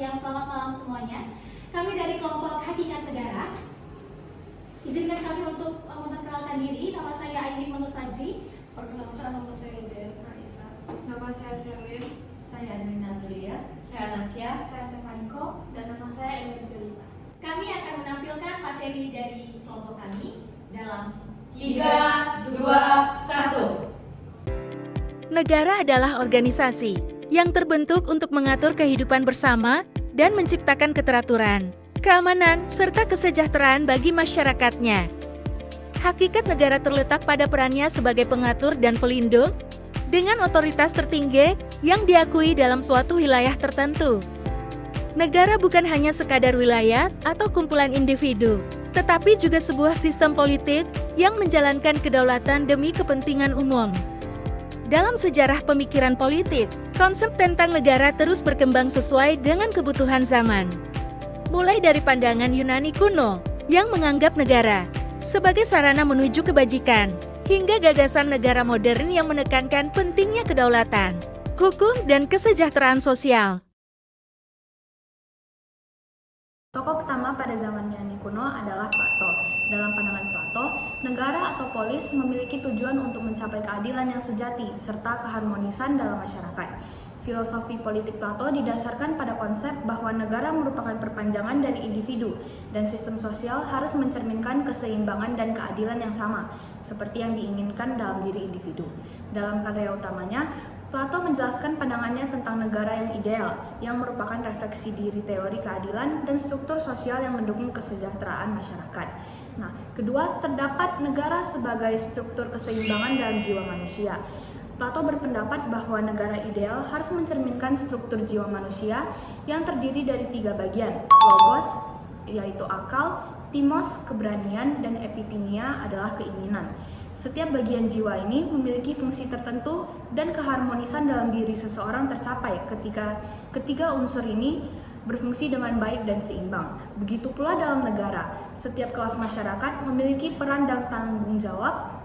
siang, selamat malam semuanya. Kami dari kelompok Hakikat Negara. Izinkan kami untuk memperkenalkan diri. Nama saya Ayu Hikmanur Fajri. Perkenalkan, nama saya Jaya Raisa. Nama saya Sherlyn. Saya Adelina Tulia. Saya Natsya. Saya Stefaniko. Dan nama saya Elin Felipa. Kami akan menampilkan materi dari kelompok kami dalam 3, 2, 1. Negara adalah organisasi yang terbentuk untuk mengatur kehidupan bersama dan menciptakan keteraturan, keamanan, serta kesejahteraan bagi masyarakatnya. Hakikat negara terletak pada perannya sebagai pengatur dan pelindung, dengan otoritas tertinggi yang diakui dalam suatu wilayah tertentu. Negara bukan hanya sekadar wilayah atau kumpulan individu, tetapi juga sebuah sistem politik yang menjalankan kedaulatan demi kepentingan umum. Dalam sejarah pemikiran politik, konsep tentang negara terus berkembang sesuai dengan kebutuhan zaman. Mulai dari pandangan Yunani kuno yang menganggap negara sebagai sarana menuju kebajikan, hingga gagasan negara modern yang menekankan pentingnya kedaulatan, hukum, dan kesejahteraan sosial. Tokoh pertama pada zaman Yunani kuno adalah Plato. Dalam pandangan Plato, negara atau polis memiliki tujuan untuk mencapai keadilan yang sejati serta keharmonisan dalam masyarakat. Filosofi politik Plato didasarkan pada konsep bahwa negara merupakan perpanjangan dari individu dan sistem sosial harus mencerminkan keseimbangan dan keadilan yang sama, seperti yang diinginkan dalam diri individu. Dalam karya utamanya, Plato menjelaskan pandangannya tentang negara yang ideal, yang merupakan refleksi diri teori keadilan dan struktur sosial yang mendukung kesejahteraan masyarakat. Nah, kedua, terdapat negara sebagai struktur keseimbangan dalam jiwa manusia. Plato berpendapat bahwa negara ideal harus mencerminkan struktur jiwa manusia yang terdiri dari 3 bagian, logos, yaitu akal, timos, keberanian, dan epitimia adalah keinginan. Setiap bagian jiwa ini memiliki fungsi tertentu dan keharmonisan dalam diri seseorang tercapai ketika ketiga unsur ini berfungsi dengan baik dan seimbang. Begitu pula dalam negara, setiap kelas masyarakat memiliki peran dan tanggung jawab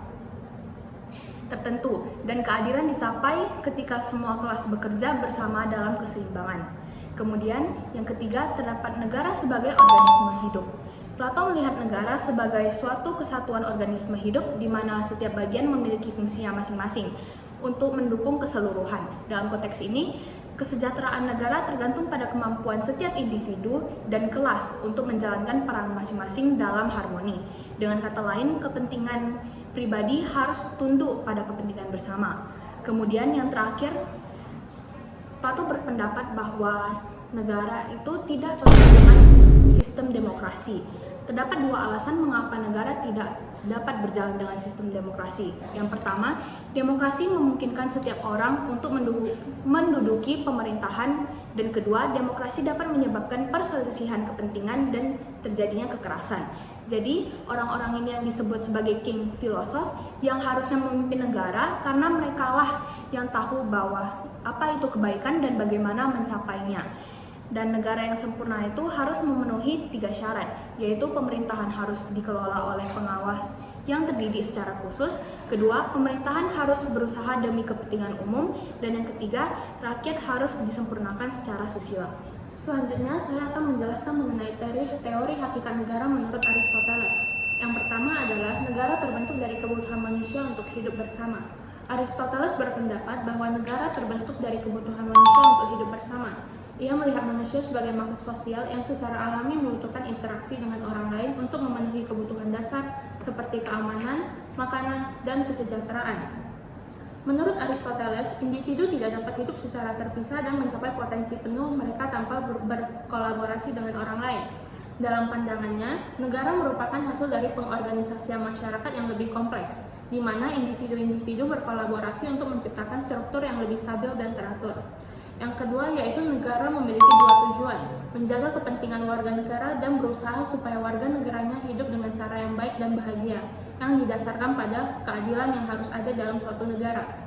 tertentu dan keadilan dicapai ketika semua kelas bekerja bersama dalam keseimbangan. Kemudian, yang ketiga, terdapat negara sebagai organisme hidup. Plato melihat negara sebagai suatu kesatuan organisme hidup di mana setiap bagian memiliki fungsinya masing-masing untuk mendukung keseluruhan. Dalam konteks ini, kesejahteraan negara tergantung pada kemampuan setiap individu dan kelas untuk menjalankan peran masing-masing dalam harmoni. Dengan kata lain, kepentingan pribadi harus tunduk pada kepentingan bersama. Kemudian yang terakhir, Plato berpendapat bahwa negara itu tidak cocok dengan sistem demokrasi. Terdapat 2 alasan mengapa negara tidak dapat berjalan dengan sistem demokrasi. Yang pertama, demokrasi memungkinkan setiap orang untuk menduduki pemerintahan, dan kedua, demokrasi dapat menyebabkan perselisihan kepentingan dan terjadinya kekerasan. Jadi, orang-orang ini yang disebut sebagai king filosof yang harusnya memimpin negara karena merekalah yang tahu bahwa apa itu kebaikan dan bagaimana mencapainya. Dan negara yang sempurna itu harus memenuhi 3 syarat, yaitu pemerintahan harus dikelola oleh pengawas yang terdidik secara khusus, kedua, pemerintahan harus berusaha demi kepentingan umum, dan yang ketiga, rakyat harus disempurnakan secara susila. Selanjutnya, saya akan menjelaskan mengenai teori hakikat negara menurut Aristoteles. Yang pertama adalah negara terbentuk dari kebutuhan manusia untuk hidup bersama. Aristoteles berpendapat bahwa negara terbentuk dari kebutuhan manusia untuk hidup bersama. Ia melihat manusia sebagai makhluk sosial yang secara alami membutuhkan interaksi dengan orang lain untuk memenuhi kebutuhan dasar seperti keamanan, makanan, dan kesejahteraan. Menurut Aristoteles, individu tidak dapat hidup secara terpisah dan mencapai potensi penuh mereka tanpa berkolaborasi dengan orang lain. Dalam pandangannya, negara merupakan hasil dari pengorganisasian masyarakat yang lebih kompleks, di mana individu-individu berkolaborasi untuk menciptakan struktur yang lebih stabil dan teratur. Yang kedua yaitu negara memiliki 2 tujuan, menjaga kepentingan warga negara dan berusaha supaya warga negaranya hidup dengan cara yang baik dan bahagia, yang didasarkan pada keadilan yang harus ada dalam suatu negara.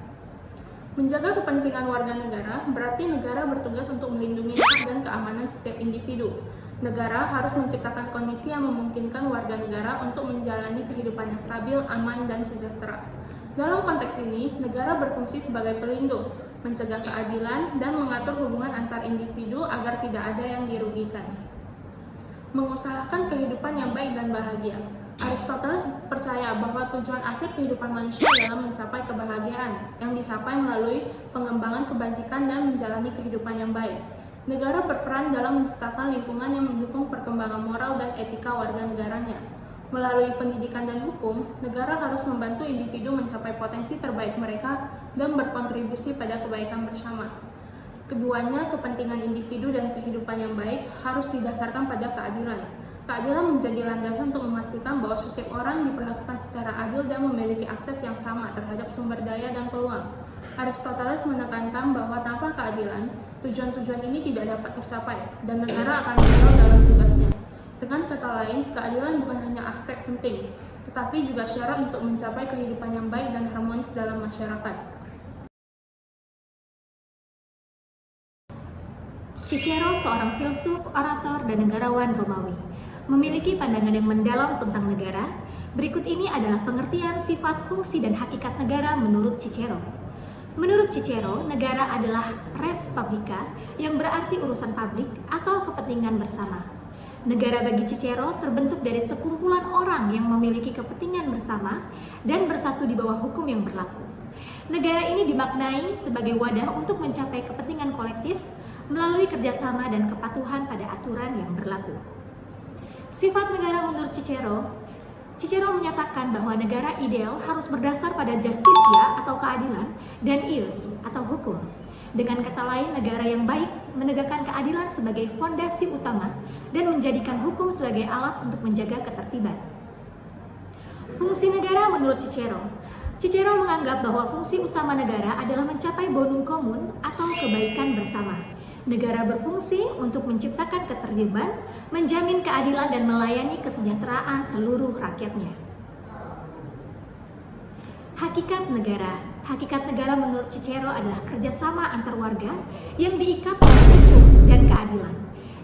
Menjaga kepentingan warga negara berarti negara bertugas untuk melindungi hak dan keamanan setiap individu. Negara harus menciptakan kondisi yang memungkinkan warga negara untuk menjalani kehidupan yang stabil, aman, dan sejahtera. Dalam konteks ini, negara berfungsi sebagai pelindung, mencegah keadilan, dan mengatur hubungan antar individu agar tidak ada yang dirugikan. Mengusahakan kehidupan yang baik dan bahagia. Aristoteles percaya bahwa tujuan akhir kehidupan manusia adalah mencapai kebahagiaan yang dicapai melalui pengembangan kebajikan dan menjalani kehidupan yang baik. Negara berperan dalam menciptakan lingkungan yang mendukung perkembangan moral dan etika warga negaranya. Melalui pendidikan dan hukum, negara harus membantu individu mencapai potensi terbaik mereka dan berkontribusi pada kebaikan bersama. Keduanya, kepentingan individu dan kehidupan yang baik, harus didasarkan pada keadilan. Keadilan menjadi landasan untuk memastikan bahwa setiap orang diperlakukan secara adil dan memiliki akses yang sama terhadap sumber daya dan peluang. Aristoteles menekankan bahwa tanpa keadilan, tujuan-tujuan ini tidak dapat tercapai dan negara akan gagal dalam tugasnya. Dengan kata lain, keadilan bukan hanya aspek penting, tetapi juga syarat untuk mencapai kehidupan yang baik dan harmonis dalam masyarakat. Cicero, seorang filsuf, orator, dan negarawan Romawi, memiliki pandangan yang mendalam tentang negara. Berikut ini adalah pengertian sifat, fungsi, dan hakikat negara menurut Cicero. Menurut Cicero, negara adalah res publica, yang berarti urusan publik atau kepentingan bersama. Negara bagi Cicero terbentuk dari sekumpulan orang yang memiliki kepentingan bersama dan bersatu di bawah hukum yang berlaku. Negara ini dimaknai sebagai wadah untuk mencapai kepentingan kolektif melalui kerjasama dan kepatuhan pada aturan yang berlaku. Sifat negara menurut Cicero menyatakan bahwa negara ideal harus berdasar pada justitia atau keadilan dan ius atau hukum. Dengan kata lain, negara yang baik menegakkan keadilan sebagai fondasi utama dan menjadikan hukum sebagai alat untuk menjaga ketertiban. Fungsi negara menurut Cicero menganggap bahwa fungsi utama negara adalah mencapai bonum comum atau kebaikan bersama. Negara berfungsi untuk menciptakan ketertiban, menjamin keadilan, dan melayani kesejahteraan seluruh rakyatnya. Hakikat negara menurut Cicero adalah kerjasama antar warga yang diikat oleh hukum dan keadilan.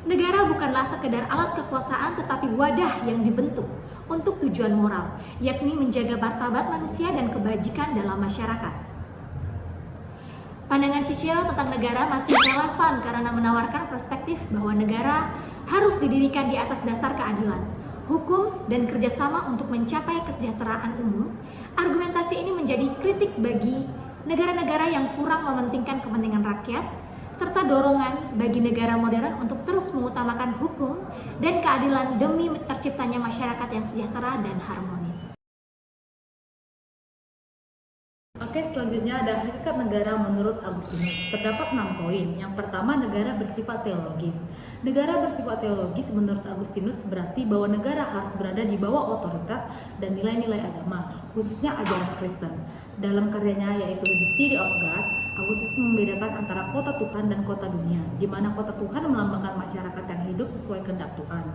Negara bukanlah sekedar alat kekuasaan, tetapi wadah yang dibentuk untuk tujuan moral, yakni menjaga martabat manusia dan kebajikan dalam masyarakat. Pandangan Cicero tentang negara masih relevan karena menawarkan perspektif bahwa negara harus didirikan di atas dasar keadilan, hukum, dan kerjasama untuk mencapai kesejahteraan umum. Argumentasi ini menjadi kritik bagi negara-negara yang kurang mementingkan kepentingan rakyat, serta dorongan bagi negara modern untuk terus mengutamakan hukum dan keadilan demi terciptanya masyarakat yang sejahtera dan harmonis. Oke, selanjutnya ada hakikat negara menurut Agustinus. Terdapat 6 poin. Yang pertama, negara bersifat teologis. Negara bersifat teologis menurut Agustinus berarti bahwa negara harus berada di bawah otoritas dan nilai-nilai agama, khususnya ajaran Kristen. Dalam karyanya yaitu The City of God, Agustinus membedakan antara kota Tuhan dan kota dunia, di mana kota Tuhan melambangkan masyarakat yang hidup sesuai kehendak Tuhan,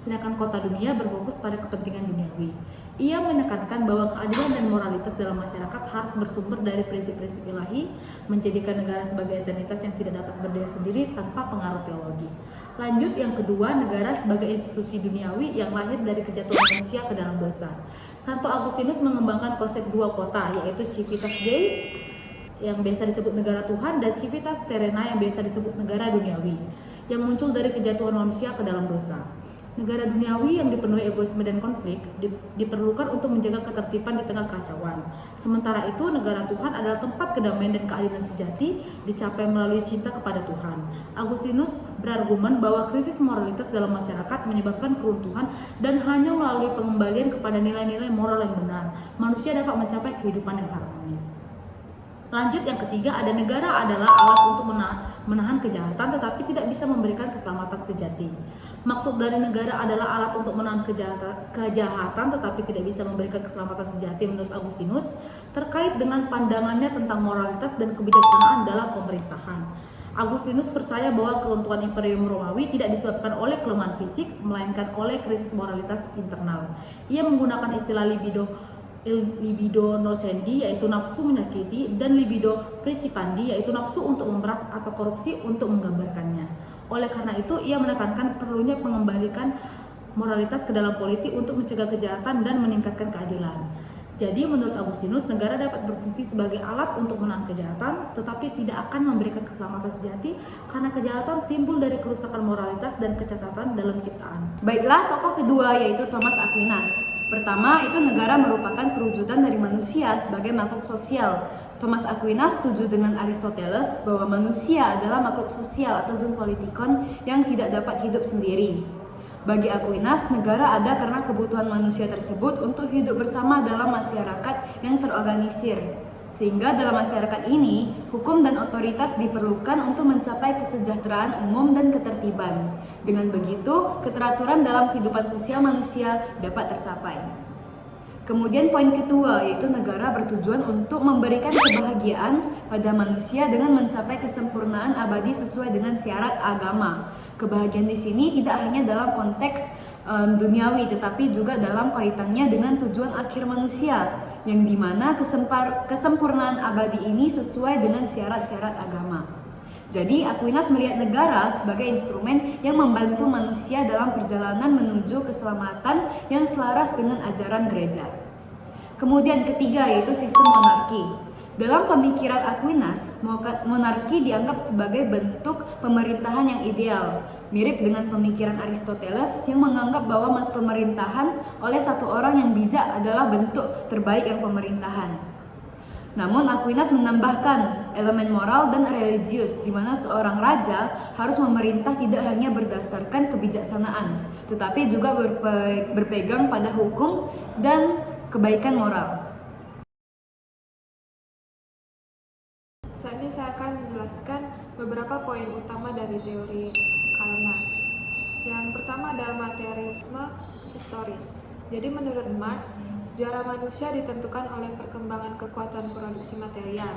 sedangkan kota dunia berfokus pada kepentingan duniawi. Ia menekankan bahwa keadilan dan moralitas dalam masyarakat harus bersumber dari prinsip-prinsip ilahi, menjadikan negara sebagai entitas yang tidak dapat berdiri sendiri tanpa pengaruh teologi. Lanjut, yang kedua, negara sebagai institusi duniawi yang lahir dari kejatuhan manusia ke dalam dosa. Santo Agustinus mengembangkan konsep dua kota, yaitu Civitas Dei yang biasa disebut negara Tuhan dan Civitas Terrena yang biasa disebut negara duniawi, yang muncul dari kejatuhan manusia ke dalam dosa. Negara duniawi yang dipenuhi egoisme dan konflik diperlukan untuk menjaga ketertiban di tengah kekacauan. Sementara itu, negara Tuhan adalah tempat kedamaian dan keadilan sejati dicapai melalui cinta kepada Tuhan. Agustinus berargumen bahwa krisis moralitas dalam masyarakat menyebabkan keruntuhan dan hanya melalui pengembalian kepada nilai-nilai moral yang benar, manusia dapat mencapai kehidupan yang harmonis. Lanjut, yang ketiga, ada negara adalah alat untuk menahan kejahatan tetapi tidak bisa memberikan keselamatan sejati. Maksud dari negara adalah alat untuk menahan kejahatan tetapi tidak bisa memberikan keselamatan sejati menurut Agustinus, terkait dengan pandangannya tentang moralitas dan kebijaksanaan dalam pemerintahan. Agustinus percaya bahwa keruntuhan Imperium Romawi tidak disebabkan oleh kelemahan fisik, melainkan oleh krisis moralitas internal. Ia menggunakan istilah libido nocendi, yaitu nafsu menyakiti, dan libido principandi, yaitu nafsu untuk memeras atau korupsi untuk menggambarkannya. Oleh karena itu, ia menekankan perlunya mengembalikan moralitas ke dalam politik untuk mencegah kejahatan dan meningkatkan keadilan. Jadi menurut Agustinus, negara dapat berfungsi sebagai alat untuk menahan kejahatan, tetapi tidak akan memberikan keselamatan sejati karena kejahatan timbul dari kerusakan moralitas dan kecacatan dalam ciptaan. Baiklah, tokoh kedua yaitu Thomas Aquinas. Pertama, itu negara merupakan perwujudan dari manusia sebagai makhluk sosial. Thomas Aquinas setuju dengan Aristoteles bahwa manusia adalah makhluk sosial atau zoopolitikon yang tidak dapat hidup sendiri. Bagi Aquinas, negara ada karena kebutuhan manusia tersebut untuk hidup bersama dalam masyarakat yang terorganisir. Sehingga dalam masyarakat ini, hukum dan otoritas diperlukan untuk mencapai kesejahteraan umum dan ketertiban. Dengan begitu, keteraturan dalam kehidupan sosial manusia dapat tercapai. Kemudian poin kedua, yaitu negara bertujuan untuk memberikan kebahagiaan pada manusia dengan mencapai kesempurnaan abadi sesuai dengan syarat agama. Kebahagiaan di sini tidak hanya dalam konteks duniawi, tetapi juga dalam kaitannya dengan tujuan akhir manusia, yang dimana kesempurnaan abadi ini sesuai dengan syarat-syarat agama. Jadi Aquinas melihat negara sebagai instrumen yang membantu manusia dalam perjalanan menuju keselamatan yang selaras dengan ajaran gereja. Kemudian ketiga, yaitu sistem monarki. Dalam pemikiran Aquinas, monarki dianggap sebagai bentuk pemerintahan yang ideal, mirip dengan pemikiran Aristoteles yang menganggap bahwa pemerintahan oleh satu orang yang bijak adalah bentuk terbaik yang pemerintahan. Namun Aquinas menambahkan elemen moral dan religius, di mana seorang raja harus memerintah tidak hanya berdasarkan kebijaksanaan, tetapi juga berpegang pada hukum dan kebaikan moral. Saat ini saya akan menjelaskan beberapa poin utama dari teori Karl Marx. Yang pertama adalah materialisme historis. Jadi menurut Marx, sejarah manusia ditentukan oleh perkembangan kekuatan produksi material.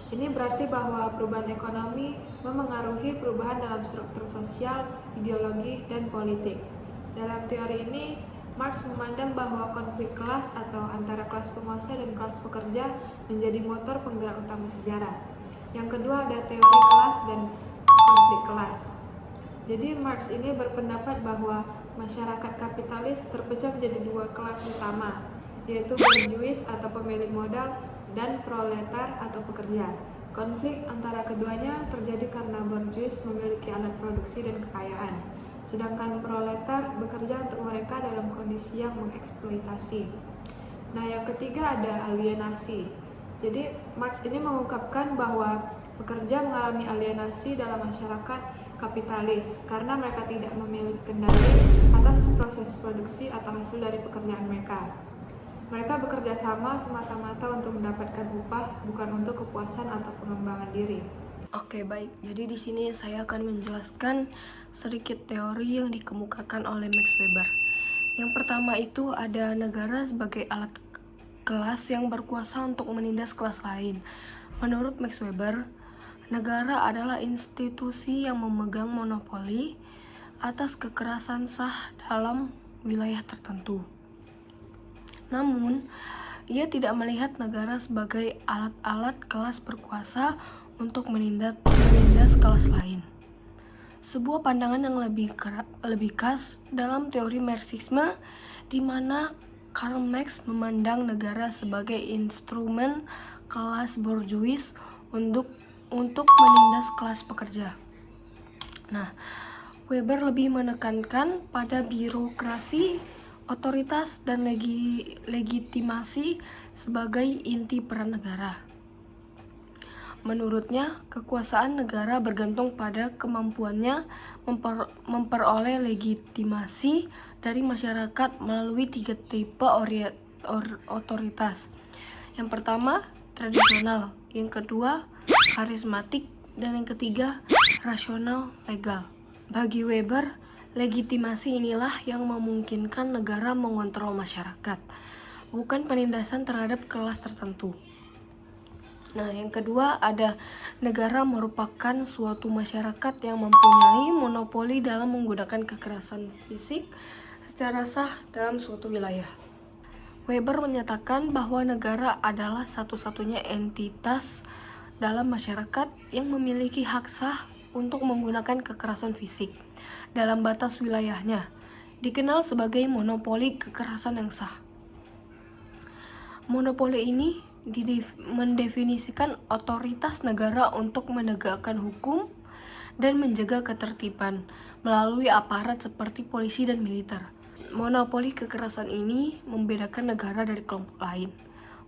Ini berarti bahwa perubahan ekonomi memengaruhi perubahan dalam struktur sosial, ideologi, dan politik. Dalam teori ini, Marx memandang bahwa konflik kelas atau antara kelas penguasa dan kelas pekerja menjadi motor penggerak utama sejarah. Yang kedua ada teori kelas dan konflik kelas. Jadi Marx ini berpendapat bahwa masyarakat kapitalis terpecah menjadi dua kelas utama, yaitu borjuis atau pemilik modal dan proletar atau pekerja. Konflik antara keduanya terjadi karena borjuis memiliki alat produksi dan kekayaan, sedangkan proletar bekerja untuk mereka dalam kondisi yang mengeksploitasi. Nah, yang ketiga ada alienasi. Jadi Marx ini mengungkapkan bahwa pekerja mengalami alienasi dalam masyarakat kapitalis karena mereka tidak memiliki kendali atas proses produksi atau hasil dari pekerjaan mereka. Mereka bekerja sama semata-mata untuk mendapatkan upah, bukan untuk kepuasan atau pengembangan diri. Oke, baik. Jadi di sini saya akan menjelaskan sedikit teori yang dikemukakan oleh Max Weber. Yang pertama itu ada negara sebagai alat kelas yang berkuasa untuk menindas kelas lain. Menurut Max Weber, negara adalah institusi yang memegang monopoli atas kekerasan sah dalam wilayah tertentu. Namun, ia tidak melihat negara sebagai alat-alat kelas berkuasa untuk menindas kelas lain. Sebuah pandangan yang lebih khas dalam teori Marxisme, di mana Karl Marx memandang negara sebagai instrumen kelas borjuis untuk menindas kelas pekerja. Nah, Weber lebih menekankan pada birokrasi, otoritas, dan legitimasi sebagai inti peran negara. Menurutnya, kekuasaan negara bergantung pada kemampuannya memperoleh legitimasi dari masyarakat melalui 3 tipe otoritas. Yang pertama, tradisional. Yang kedua, karismatik. Dan yang ketiga, rasional legal. Bagi Weber, legitimasi inilah yang memungkinkan negara mengontrol masyarakat, bukan penindasan terhadap kelas tertentu. Nah, yang kedua ada negara merupakan suatu masyarakat yang mempunyai monopoli dalam menggunakan kekerasan fisik secara sah dalam suatu wilayah. Weber menyatakan bahwa negara adalah satu-satunya entitas dalam masyarakat yang memiliki hak sah untuk menggunakan kekerasan fisik dalam batas wilayahnya, dikenal sebagai monopoli kekerasan yang sah. Monopoli ini mendefinisikan otoritas negara untuk menegakkan hukum dan menjaga ketertiban melalui aparat seperti polisi dan militer. Monopoli kekerasan ini membedakan negara dari kelompok lain,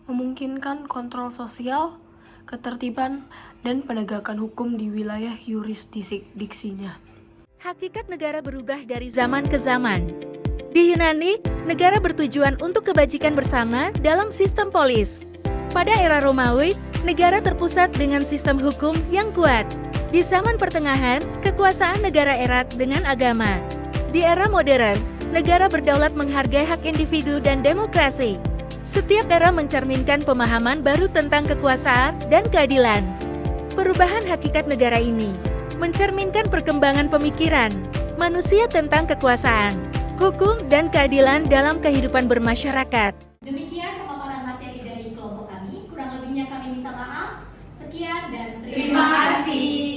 memungkinkan kontrol sosial, ketertiban, dan penegakan hukum di wilayah yurisdiksinya. Hakikat negara berubah dari zaman ke zaman. Di Yunani, negara bertujuan untuk kebajikan bersama dalam sistem polis. Pada era Romawi, negara terpusat dengan sistem hukum yang kuat. Di zaman pertengahan, kekuasaan negara erat dengan agama. Di era modern, negara berdaulat menghargai hak individu dan demokrasi. Setiap era mencerminkan pemahaman baru tentang kekuasaan dan keadilan. Perubahan hakikat negara ini mencerminkan perkembangan pemikiran manusia tentang kekuasaan, hukum, dan keadilan dalam kehidupan bermasyarakat. Demikian pemaparan materi dari kelompok kami. Kurang lebihnya kami minta maaf. Sekian dan Terima kasih.